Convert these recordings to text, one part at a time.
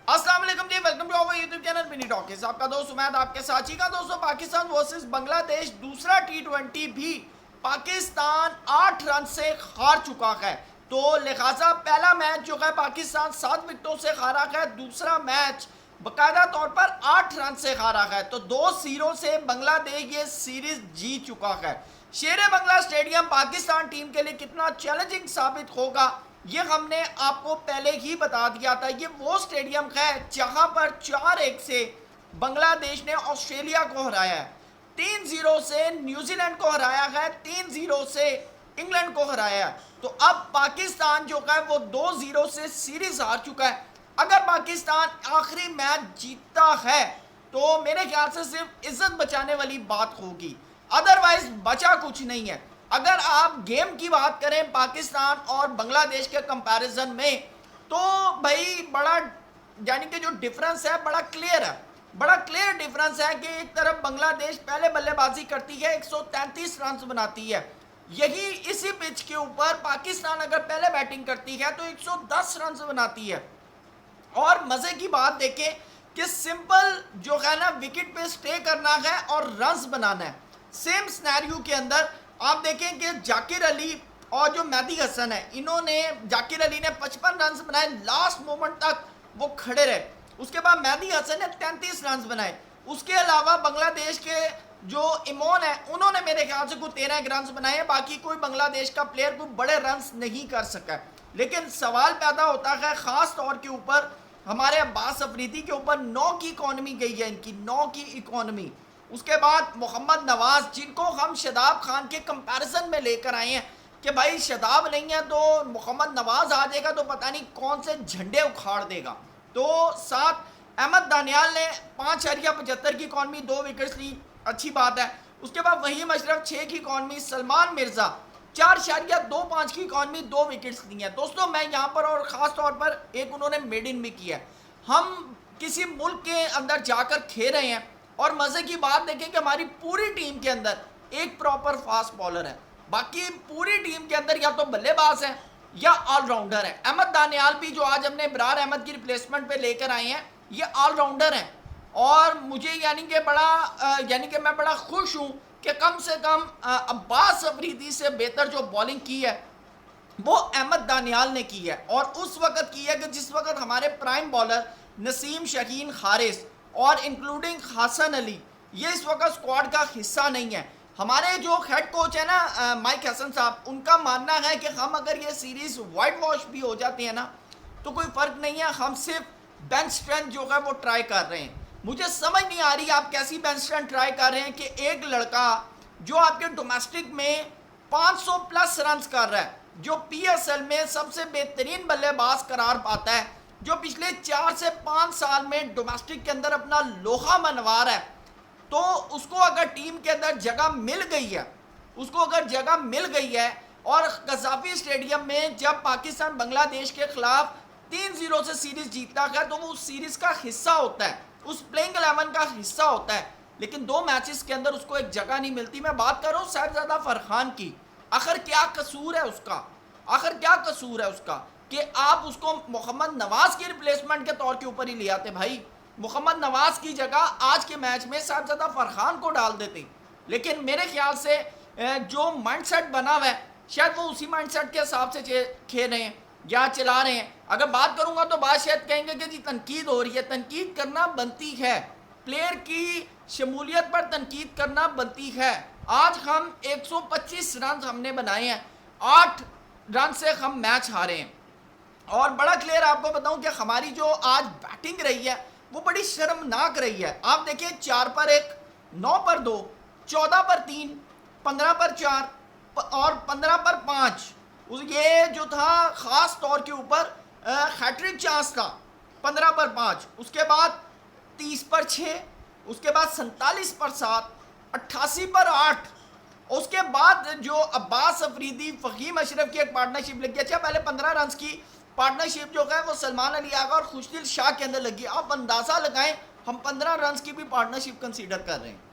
अस्सलाम वालेकुम जी, welcome to our YouTube channel mini talkies. आपका दोस्त उमैद आपके साथ ही का। दोस्तों, पाकिस्तान वर्सेस बांग्लादेश दूसरा टी20 भी पाकिस्तान 8 रन से हार चुका है। तो लिहाजा पहला मैच जो है पाकिस्तान 7 विकेटों से हारा है, दूसरा मैच बाकायदा तौर पर 8 रन से हारा है। तो 2-0 से बांग्लादेश ये सीरीज जीत चुका है। शेरे बंगला स्टेडियम पाकिस्तान टीम के लिए कितना चैलेंजिंग साबित होगा ये हमने आपको पहले ही बता दिया था। ये वो स्टेडियम है जहां पर 4-1 से बांग्लादेश ने ऑस्ट्रेलिया को हराया है, 3-0 से न्यूजीलैंड को हराया है, 3-0 से इंग्लैंड को हराया है। तो अब पाकिस्तान जो है वो 2-0 से सीरीज हार चुका है। अगर पाकिस्तान आखिरी मैच जीतता है तो मेरे ख्याल से सिर्फ इज्जत बचाने वाली बात होगी, अदरवाइज बचा कुछ नहीं है। अगर आप गेम की बात करें पाकिस्तान और बांग्लादेश के कंपैरिजन में, तो भाई बड़ा यानी कि जो डिफरेंस है बड़ा क्लियर है, बड़ा क्लियर डिफरेंस है कि एक तरफ बांग्लादेश पहले बल्लेबाजी करती है, 133 रन बनाती है। यही इसी पिच के ऊपर पाकिस्तान अगर पहले बैटिंग करती है तो 110 रन बनाती है। और मजे की बात देखें कि सिंपल जो है ना, विकेट पे स्टे करना है और रन्स बनाना है। सेम सिनेरियो के अंदर आप देखें कि जाकिर अली और जो मेहदी हसन है, इन्होंने जाकिर अली ने 55 रन बनाए, लास्ट मोमेंट तक वो खड़े रहे। उसके बाद मेहदी हसन ने 33 रन बनाए। उसके अलावा बांग्लादेश के जो इमोन है उन्होंने मेरे ख्याल से कोई 13 रन बनाए। बाकी कोई बांग्लादेश का प्लेयर कोई बड़े रन नहीं कर सका। लेकिन सवाल पैदा होता है खास तौर के ऊपर हमारे अब्बास अफरीदी के ऊपर। 9 की इकॉनमी गई है इनकी, 9 की इकॉनमी। उसके बाद मोहम्मद नवाज, जिनको हम शादाब खान के कंपैरिजन में लेकर आए हैं कि भाई शादाब नहीं है तो मोहम्मद नवाज आ जाएगा तो पता नहीं कौन से झंडे उखाड़ देगा। तो साथ अहमद दानियाल ने 5.75 की इकॉनमी, 2 विकेट्स ली, अच्छी बात है। उसके बाद वहीम अशरफ 6 की इकॉनमी, सलमान मिर्जा 4.25 की इकॉनमी, 2 विकेट्स ली हैं। दोस्तों, मैं यहाँ पर और ख़ास तौर पर एक उन्होंने मेड इन भी किया है। हम किसी मुल्क के अंदर जाकर खेल रहे हैं और मज़े की बात देखें कि हमारी पूरी टीम के अंदर एक प्रॉपर फास्ट बॉलर है, बाकी पूरी टीम के अंदर या तो बल्लेबाज है या ऑलराउंडर है। अहमद दानियाल भी जो आज हमने इब्रार अहमद की रिप्लेसमेंट पे लेकर आए हैं, ये ऑलराउंडर हैं। और मुझे यानी कि मैं बड़ा खुश हूँ कि कम से कम अब्बास अफरीदी से बेहतर जो बॉलिंग की है वो अहमद दानियाल ने की है। और उस वक्त की है कि जिस वक्त हमारे प्राइम बॉलर नसीम शहीन हारिस और इंक्लूडिंग हसन अली ये इस वक्त स्क्वाड का हिस्सा नहीं है। हमारे जो हेड कोच है ना माइक हसन साहब, उनका मानना है कि हम अगर ये सीरीज़ वाइट वॉश भी हो जाती है ना तो कोई फ़र्क नहीं है, हम सिर्फ बेंच स्ट्रेंथ जो है वो ट्राई कर रहे हैं। मुझे समझ नहीं आ रही आप कैसी बेंच स्ट्रेंथ ट्राई कर रहे हैं कि एक लड़का जो आपके डोमेस्टिक में 500 प्लस रन कर रहा है, जो PSL में सबसे बेहतरीन बल्लेबाज करार पाता है, जो पिछले 4 से 5 साल में डोमेस्टिक के अंदर अपना लोहा मनवा रहा है, तो उसको अगर टीम के अंदर जगह मिल गई है, उसको अगर जगह मिल गई है और कज़ाफी स्टेडियम में जब पाकिस्तान बांग्लादेश के खिलाफ 3-0 से सीरीज जीतता है तो वो उस सीरीज का हिस्सा होता है, उस प्लेइंग 11 का हिस्सा होता है। लेकिन 2 मैचेस के अंदर उसको एक जगह नहीं मिलती। मैं बात कर रहा हूँ साहिबजादा फरहान की। आखिर क्या कसूर है उसका, आखिर क्या कसूर है उसका कि आप उसको मोहम्मद नवाज की रिप्लेसमेंट के तौर के ऊपर ही ले आते। भाई, मोहम्मद नवाज की जगह आज के मैच में साहिबजादा फरहान को डाल देते। लेकिन मेरे ख्याल से जो माइंडसेट बना हुआ है शायद वो उसी माइंडसेट के हिसाब से खेल रहे हैं या चला रहे हैं। अगर बात करूंगा तो बात शायद कहेंगे कि जी तनकीद हो रही है, तनकीद करना बनती है, प्लेयर की शमूलियत पर तनकीद करना बनती है। आज हम 125 रन हमने बनाए हैं, 8 रन से हम मैच हारे हैं। और बड़ा क्लियर आपको बताऊं कि हमारी जो आज बैटिंग रही है वो बड़ी शर्मनाक रही है। आप देखिए 4 पर 1, 9 पर 2, 14 पर 3, 15 पर 4 और 15 पर 5। ये जो था ख़ास तौर के ऊपर हैट्रिक चांस था 15 पर 5, उसके बाद 30 पर 6, उसके बाद 47 पर 7, 88 पर 8। उसके बाद जो अब्बास अफरीदी फ़हीम अशरफ की एक पार्टनरशिप लगी। अच्छा, पहले 15 रन की पार्टनरशिप जो है वो सलमान अली आगा और खुशदिल शाह के अंदर लगी। आप अंदाज़ा लगाएं हम 15 रन की भी पार्टनरशिप कंसीडर कर रहे हैं।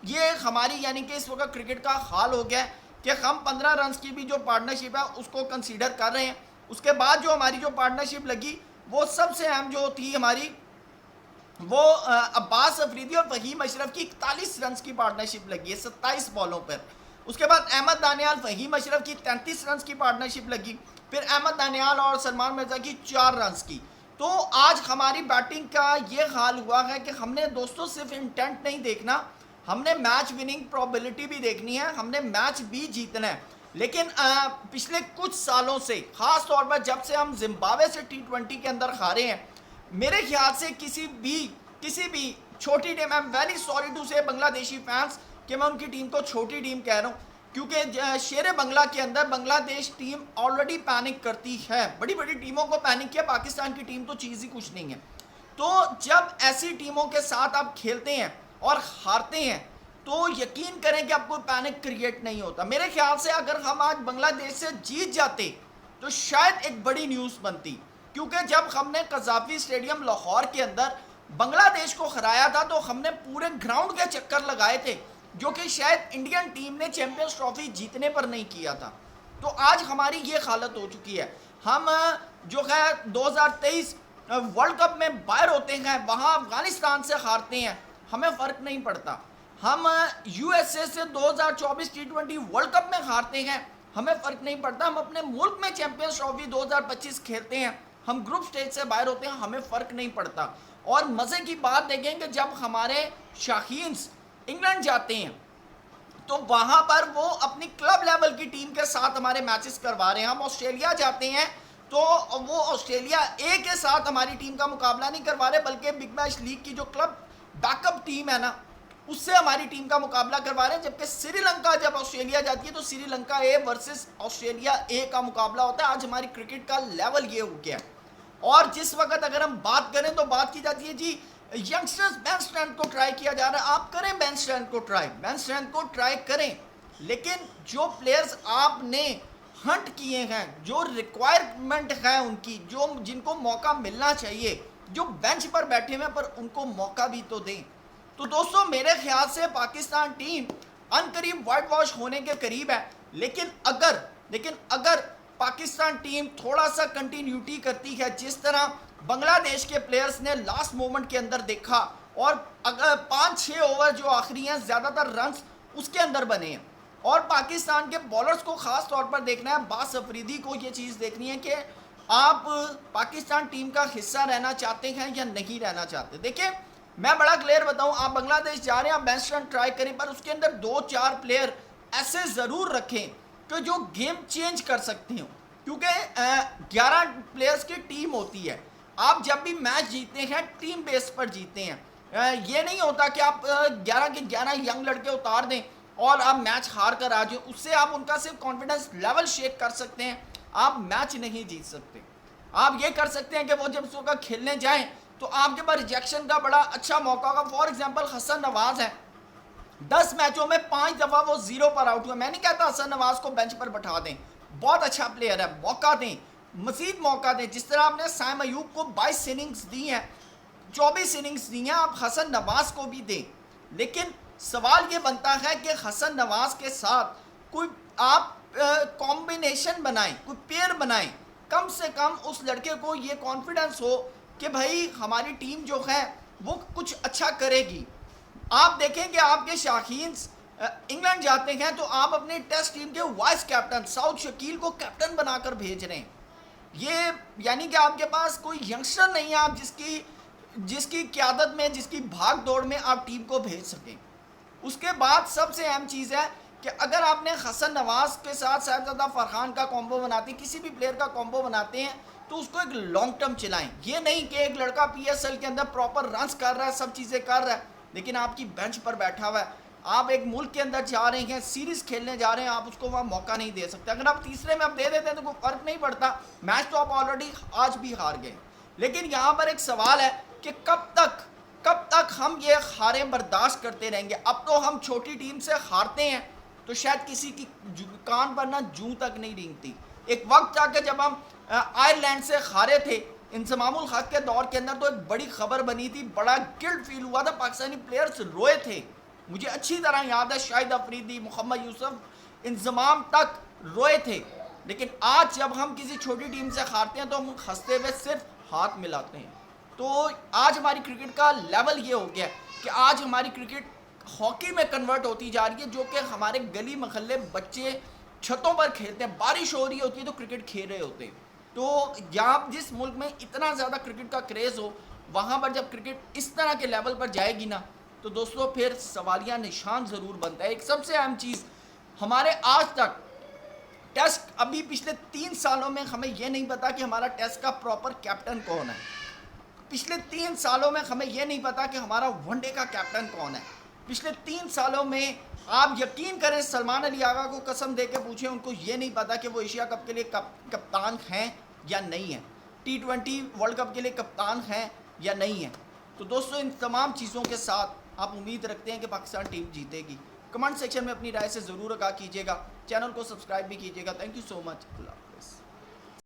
ये हमारी यानी कि इस वक्त क्रिकेट का हाल हो गया है कि हम 15 रन की भी जो पार्टनरशिप है उसको कंसीडर कर रहे हैं। उसके बाद जो हमारी जो पार्टनरशिप लगी वो सबसे अहम जो थी हमारी वो अब्बास अफरीदी और फहीम अशरफ की 41 रन की पार्टनरशिप लगी है 27 बॉलों पर। उसके बाद अहमद दानियाल फहीम अशरफ की 33 रन की पार्टनरशिप लगी। फिर अहमद दानियाल और सलमान मिर्ज़ा की 4 रन की। तो आज हमारी बैटिंग का ये हाल हुआ है कि हमने दोस्तों सिर्फ इंटेंट नहीं देखना, हमने मैच विनिंग प्रोबेबिलिटी भी देखनी है, हमने मैच भी जीतना है। लेकिन पिछले कुछ सालों से, ख़ास तौर पर जब से हम जिम्बाब्वे से T20 के अंदर हारे हैं, मेरे ख्याल से किसी भी छोटी team, I am very sorry to say Bangladeshi fans कि मैं उनकी टीम को छोटी टीम कह रहा हूँ, क्योंकि शेर बंगला के अंदर बांग्लादेश टीम ऑलरेडी पैनिक करती है। बड़ी बड़ी टीमों को पैनिक किया, पाकिस्तान की टीम तो चीज़ ही कुछ नहीं है। तो जब ऐसी टीमों के साथ आप खेलते हैं और हारते हैं तो यकीन करें कि आपको पैनिक क्रिएट नहीं होता। मेरे ख्याल से अगर हम आज बांग्लादेश से जीत जाते तो शायद एक बड़ी न्यूज़ बनती, क्योंकि जब हमने कज़ाफी स्टेडियम लाहौर के अंदर बांग्लादेश को हराया था तो हमने पूरे ग्राउंड के चक्कर लगाए थे, जो कि शायद इंडियन टीम ने चैंपियंस ट्रॉफी जीतने पर नहीं किया था। तो आज हमारी ये हालत हो चुकी है। हम जो है 2023 वर्ल्ड कप में बाहर होते हैं, वहाँ अफगानिस्तान से हारते हैं, हमें फ़र्क नहीं पड़ता। हम यूएसए से 2024 T20 वर्ल्ड कप में हारते हैं, हमें फ़र्क नहीं पड़ता। हम अपने मुल्क में चैंपियंस ट्रॉफी 2025 खेलते हैं, हम ग्रुप स्टेज से बाहर होते हैं, हमें फ़र्क नहीं पड़ता। और मज़े की बात देखें कि जब हमारे शाहीन्स इंग्लैंड जाते हैं तो वहाँ पर वो अपनी क्लब लेवल की टीम के साथ हमारे मैचेस करवा रहे हैं। हम ऑस्ट्रेलिया जाते हैं तो वो ऑस्ट्रेलिया ए के साथ हमारी टीम का मुकाबला नहीं करवा रहे, बल्कि बिग बैश लीग की जो क्लब बैकअप टीम है ना, उससे हमारी टीम का मुकाबला करवा रहे हैं। जबकि श्रीलंका जब ऑस्ट्रेलिया जाती है तो Sri Lanka A versus Australia A का मुकाबला होता है। आज हमारी क्रिकेट का लेवल ये हो गया है। और जिस वक्त अगर हम बात करें तो बात की जाती है जी यंगस्टर्स बेंच स्ट्रेंथ को ट्राई किया जा रहा है। आप करें बेंच स्ट्रेंथ को ट्राई करें, लेकिन जो प्लेयर्स आपने हंट किए हैं, जो रिक्वायरमेंट है उनकी, जो जिनको मौका मिलना चाहिए, जो बेंच पर बैठे हुए पर उनको मौका भी तो दें। तो दोस्तों मेरे ख्याल से पाकिस्तान टीम अनकरीब वाइट वॉश होने के करीब है। लेकिन अगर पाकिस्तान टीम थोड़ा सा कंटिन्यूटी करती है, जिस तरह बांग्लादेश के प्लेयर्स ने लास्ट मोमेंट के अंदर देखा, और अगर 5-6 ओवर जो आखिरी हैं ज़्यादातर रन्स उसके अंदर बने हैं, और पाकिस्तान के बॉलर्स को ख़ास तौर पर देखना है, अब्बास अफरीदी को ये चीज़ देखनी है कि आप पाकिस्तान टीम का हिस्सा रहना चाहते हैं या नहीं रहना चाहते। देखिए मैं बड़ा क्लियर बताऊं, आप बांग्लादेश जा रहे हैं, आप बेंच रन ट्राई करें, पर उसके अंदर 2-4 प्लेयर ऐसे ज़रूर रखें कि जो गेम चेंज कर सकते हो, क्योंकि 11 प्लेयर्स की टीम होती है। आप जब भी मैच जीतते हैं टीम बेस पर जीतते हैं। ये नहीं होता कि आप 11 के 11 यंग लड़के उतार दें और आप मैच हार कर आ जाओ। उससे आप उनका सिर्फ कॉन्फिडेंस लेवल शेक कर सकते हैं, आप मैच नहीं जीत सकते। आप ये कर सकते हैं कि वो जब उसका खेलने जाएं तो आपके पास रिजेक्शन का बड़ा अच्छा मौका होगा। फॉर एग्जांपल हसन नवाज है, 10 मैचों में 5 दफ़ा वो 0 पर आउट हुआ। मैं नहीं कहता हसन नवाज को बेंच पर बैठा दें, बहुत अच्छा प्लेयर है, मौका दें, मज़ीद मौका दें। जिस तरह आपने साइम अयूब को 22 इनिंग्स दी हैं, 24 इनिंग्स दी हैं, आप हसन नवाज को भी दें। लेकिन सवाल ये बनता है कि हसन नवाज के साथ कोई आप कॉम्बिनेशन बनाएं, कोई पेयर बनाएं, कम से कम उस लड़के को ये कॉन्फिडेंस हो कि भाई हमारी टीम जो है वो कुछ अच्छा करेगी। आप देखें कि आपके शाहीन्स इंग्लैंड जाते हैं तो आप अपने टेस्ट टीम के वाइस कैप्टन साउथ शकील को कैप्टन बनाकर भेज रहे हैं। ये यानी कि आपके पास कोई यंगस्टर नहीं है आप जिसकी क़यादत में, जिसकी भाग दौड़ में आप टीम को भेज सकें। उसके बाद सबसे अहम चीज़ है कि अगर आपने हसन नवाज के साथ साहिबजादा फरहान का कॉम्बो बनाते हैं, किसी भी प्लेयर का कॉम्बो बनाते हैं, तो उसको एक लॉन्ग टर्म चलाएं। ये नहीं कि एक लड़का PSL के अंदर प्रॉपर रन्स कर रहा है, सब चीज़ें कर रहा है, लेकिन आपकी बेंच पर बैठा हुआ है। आप एक मुल्क के अंदर जा रहे हैं, सीरीज़ खेलने जा रहे हैं, आप उसको वहाँ मौका नहीं दे सकते। अगर आप तीसरे में आप दे देते हैं तो कोई फ़र्क नहीं पड़ता, मैच तो आप ऑलरेडी आज भी हार गए। लेकिन यहाँ पर एक सवाल है कि कब तक हम ये हारें बर्दाश्त करते रहेंगे। अब तो हम छोटी टीम से हारते हैं तो शायद किसी की कान पर ना जूं तक नहीं रेंगती। एक वक्त था कि जब हम आयरलैंड से हारे थे इंजमामुल हक के दौर के अंदर, तो एक बड़ी खबर बनी थी, बड़ा गिल्ट फील हुआ था, पाकिस्तानी प्लेयर्स रोए थे। मुझे अच्छी तरह याद है, शाहिद अफरीदी, मोहम्मद यूसुफ, इंजमाम तक रोए थे। लेकिन आज जब हम किसी छोटी टीम से हारते हैं तो हम हंसते हुए सिर्फ हाथ मिलाते हैं। तो आज हमारी क्रिकेट का लेवल ये हो गया है कि आज हमारी क्रिकेट हॉकी में कन्वर्ट होती जा रही है, जो कि हमारे गली मोहल्ले बच्चे छतों पर खेलते हैं, बारिश हो रही होती है तो क्रिकेट खेल रहे होते हैं। तो यहाँ जिस मुल्क में इतना ज़्यादा क्रिकेट का क्रेज़ हो, वहाँ पर जब क्रिकेट इस तरह के लेवल पर जाएगी ना, तो दोस्तों फिर सवालिया निशान ज़रूर बनता है। एक सबसे अहम चीज़, हमारे आज तक टेस्ट अभी पिछले 3 सालों में हमें यह नहीं पता कि हमारा टेस्ट का प्रॉपर कैप्टन कौन है। पिछले 3 सालों में हमें यह नहीं पता कि हमारा वनडे का कैप्टन कौन है। पिछले 3 सालों में आप यकीन करें, सलमान अली आगा को कसम दे के पूछें, उनको ये नहीं पता कि वो एशिया कप के लिए कप्तान हैं या नहीं है, T20 वर्ल्ड कप के लिए कप्तान हैं या नहीं है। तो दोस्तों इन तमाम चीज़ों के साथ आप उम्मीद रखते हैं कि पाकिस्तान टीम जीतेगी। कमेंट सेक्शन में अपनी राय से ज़रूर आगाह कीजिएगा, चैनल को सब्सक्राइब भी कीजिएगा। Thank you so much.